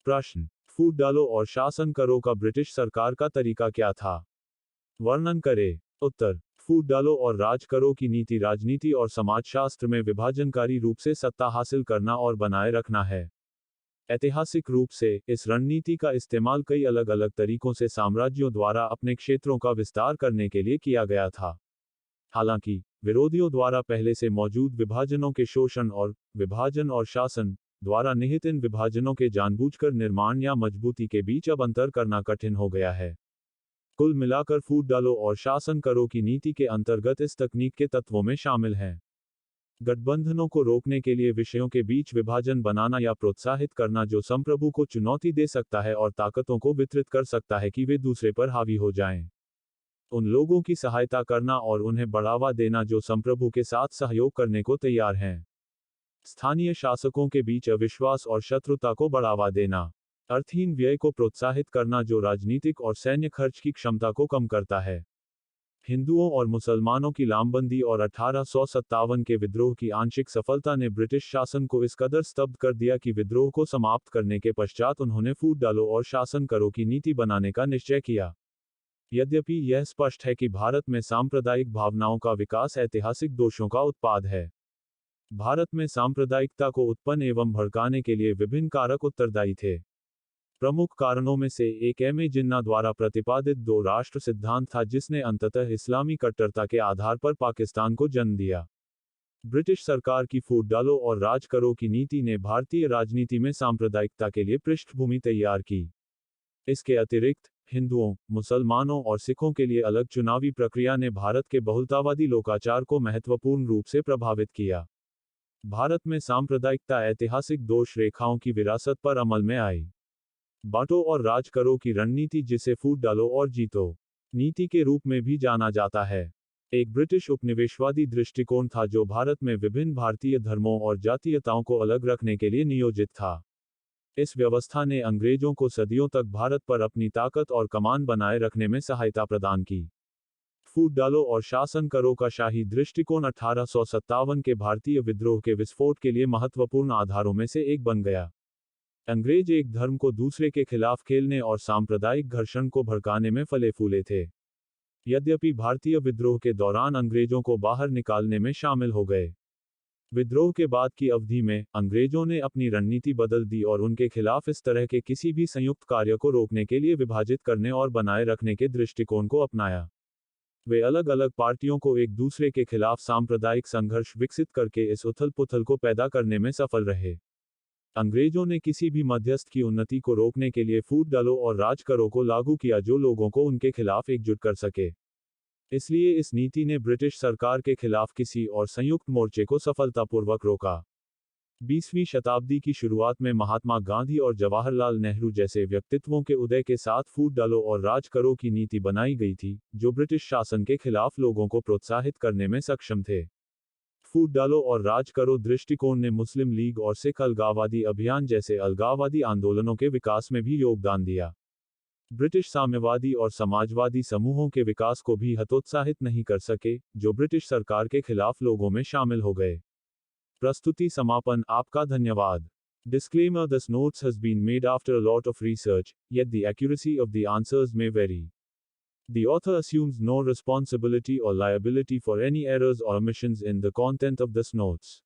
प्रश्न, फूट डालो और शासन करो का ब्रिटिश सरकार का तरीका क्या था? वर्णन करें। उत्तर, फूट डालो और राज करो की नीति राजनीति और समाजशास्त्र में विभाजनकारी रूप से सत्ता हासिल करना और बनाए रखना है। ऐतिहासिक रूप से, इस रणनीति का इस्तेमाल कई अलग अलग तरीकों से साम्राज्यों द्वारा अपने क्षेत्रों का विस्तार करने के लिए किया गया था। हालांकि, विरोधियों द्वारा पहले से मौजूद विभाजनों के शोषण और विभाजन और शासन द्वारा निहित इन विभाजनों के जानबूझकर निर्माण या मजबूती के बीच अब अंतर करना कठिन हो गया है। कुल मिलाकर फूट डालो और शासन करो की नीति के अंतर्गत इस तकनीक के तत्वों में शामिल हैं। गठबंधनों को रोकने के लिए विषयों के बीच विभाजन बनाना या प्रोत्साहित करना जो संप्रभु को चुनौती दे सकता है और ताकतों को वितरित कर सकता है कि वे दूसरे पर हावी हो जाएं। उन लोगों की सहायता करना और उन्हें बढ़ावा देना जो संप्रभु के साथ सहयोग करने को तैयार हैं। स्थानीय शासकों के बीच अविश्वास और शत्रुता को बढ़ावा देना। अर्थहीन व्यय को प्रोत्साहित करना जो राजनीतिक और सैन्य खर्च की क्षमता को कम करता है। हिंदुओं और मुसलमानों की लामबंदी और 1857 के विद्रोह की आंशिक सफलता ने ब्रिटिश शासन को इस कदर स्तब्ध कर दिया कि विद्रोह को समाप्त करने के पश्चात उन्होंने फूट डालो और शासन करो की नीति बनाने का निश्चय किया। यद्यपि यह स्पष्ट है कि भारत में सांप्रदायिक भावनाओं का विकास ऐतिहासिक दोषों का उत्पाद है। भारत में सांप्रदायिकता को उत्पन्न एवं भड़काने के लिए विभिन्न कारक उत्तरदायी थे। प्रमुख कारणों में से एक एम.ए. जिन्ना द्वारा प्रतिपादित दो राष्ट्र सिद्धांत था जिसने अंततः इस्लामी कट्टरता के आधार पर पाकिस्तान को जन्म दिया। ब्रिटिश सरकार की फूट डालो और राज करो की नीति ने भारतीय राजनीति में सांप्रदायिकता के लिए पृष्ठभूमि तैयार की। इसके अतिरिक्त, हिंदुओं, मुसलमानों और सिखों के लिए अलग चुनावी प्रक्रिया ने भारत के बहुलतावादी लोकाचार को महत्वपूर्ण रूप से प्रभावित किया। भारत में सांप्रदायिकता ऐतिहासिक दोष रेखाओं की विरासत पर अमल में आई। बांटो और राज करो की रणनीति जिसे फूट डालो और जीतो नीति के रूप में भी जाना जाता है, एक ब्रिटिश उपनिवेशवादी दृष्टिकोण था जो भारत में विभिन्न भारतीय धर्मों और जातीयताओं को अलग रखने के लिए नियोजित था। इस व्यवस्था ने अंग्रेजों को सदियों तक भारत पर अपनी ताकत और कमान बनाए रखने में सहायता प्रदान की। फूट डालो और शासन करो का शाही दृष्टिकोण 1857 के भारतीय विद्रोह के विस्फोट के लिए महत्वपूर्ण आधारों में से एक बन गया। अंग्रेज एक धर्म को दूसरे के खिलाफ खेलने और सांप्रदायिक घर्षण को भड़काने में फले फूले थे। यद्यपि भारतीय विद्रोह के दौरान अंग्रेजों को बाहर निकालने में शामिल हो गए। विद्रोह के बाद की अवधि में, अंग्रेजों ने अपनी रणनीति बदल दी और उनके खिलाफ इस तरह के किसी भी संयुक्त कार्य को रोकने के लिए विभाजित करने और बनाए रखने के दृष्टिकोण को अपनाया। वे अलग अलग पार्टियों को एक दूसरे के खिलाफ सांप्रदायिक संघर्ष विकसित करके इस उथल पुथल को पैदा करने में सफल रहे। अंग्रेजों ने किसी भी मध्यस्थ की उन्नति को रोकने के लिए फूट डालो और राज करो को लागू किया जो लोगों को उनके खिलाफ एकजुट कर सके। इसलिए इस नीति ने ब्रिटिश सरकार के खिलाफ किसी और संयुक्त मोर्चे को सफलतापूर्वक रोका। 20वीं शताब्दी की शुरुआत में महात्मा गांधी और जवाहरलाल नेहरू जैसे व्यक्तित्वों के उदय के साथ फूट डालो और राज करो की नीति बनाई गई थी, जो ब्रिटिश शासन के खिलाफ लोगों को प्रोत्साहित करने में सक्षम थे। फूट डालो और राज करो दृष्टिकोण ने मुस्लिम लीग और सिख अलगाववादी अभियान जैसे अलगाववादी आंदोलनों के विकास में भी योगदान दिया। ब्रिटिश साम्यवादी और समाजवादी समूहों के विकास को भी हतोत्साहित नहीं कर सके, जो ब्रिटिश सरकार के खिलाफ लोगों में शामिल हो गए। प्रस्तुति समापन। आपका धन्यवाद। Disclaimer: This notes has been made after a lot of research, yet the accuracy of the answers may vary. The author assumes no responsibility or liability for any errors or omissions in the content of this notes.